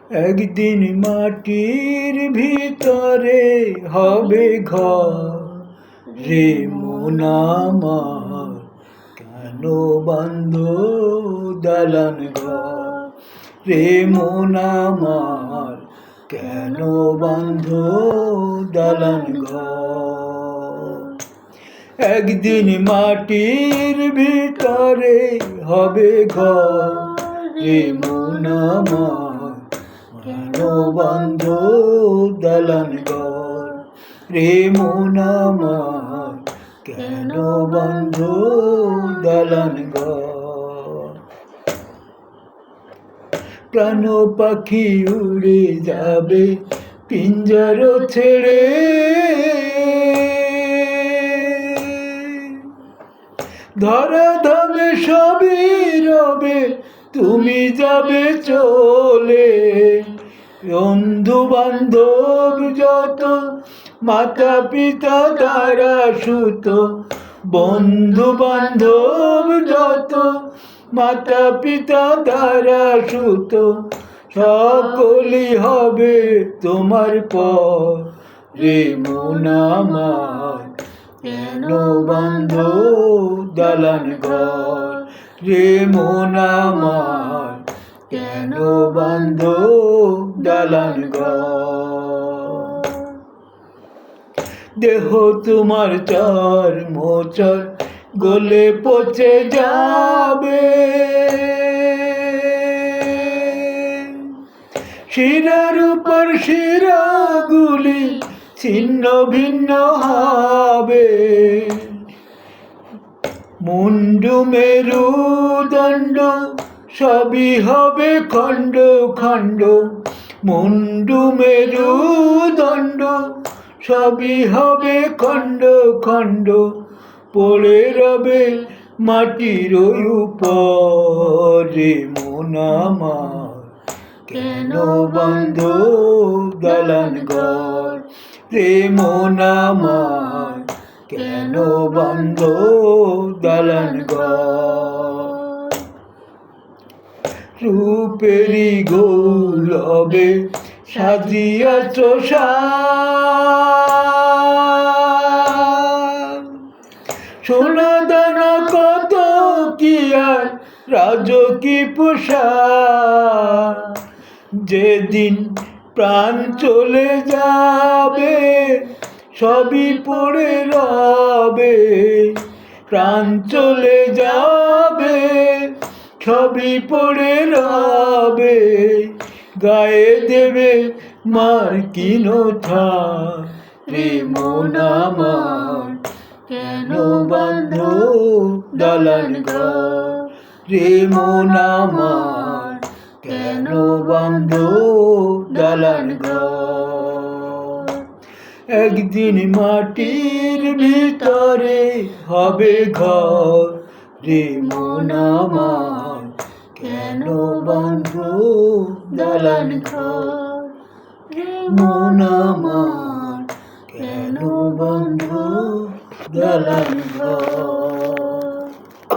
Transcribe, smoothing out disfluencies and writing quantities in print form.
একদিন মাটির ভিতরে হবে ঘর রে মন আমার, কেন বাঁধো দালান ঘর রে মন আমার, কেন বাঁধো দালান ঘর। একদিন মাটির ভিতরে হবে ঘর রে মন আমার, কেন বাঁধো দালান ঘর রে মন আমার, কেন বাঁধো দালান ঘর। প্রাণ পাখি উড়ে যাবে পিঞ্জর ছেড়ে, ধরাধামে সবই রবে তুমি যাবে চলে। বন্ধু বান্ধব যত মাতা পিতা তারা সুত, বন্ধু বান্ধব যত মাতা পিতা তারা সুত, সকলই হবে তোমার পর রে মন আমার, কেন বাঁধো দালান ঘর রে মন আমার, কেন বাঁধো দালান ঘর। দেহ তোমার চার মোচর গলে পচে যাবে, শিরার উপর শিরাগুলি ছিন্ন ভিন্ন হবে। মুন্ডু মেরুদণ্ড সবই হবে খণ্ড খণ্ড, মুন্ডু মেরুদণ্ড সবই হবে খণ্ড খণ্ড, পড়ে রবে মাটির উপর রে মন আমার, কেন বাঁধো দালান ঘর রে মন আমার, কেন বাঁধো দালান ঘর। রূপেরই গৌরবে সাজিয়াছ সাজ, সোনা দানা কত কি আর রাজকী পোশাক। যেদিন প্রাণ চলে যাবে সবই পড়ে রবে, প্রাণ চলে যাবে সবই পড়ে রবে, গায়ে দেবে মার্কিন থাক রে মন আমার, কেন বাঁধো দালান ঘর রে মন আমার, কেন বাঁধো দালান ঘর। একদিন মাটির ভিতরে হবে ঘর রে মন আমার, কেন বাঁধো দালান ঘর রে মন আমার, কেন বাঁধো দালান ঘর।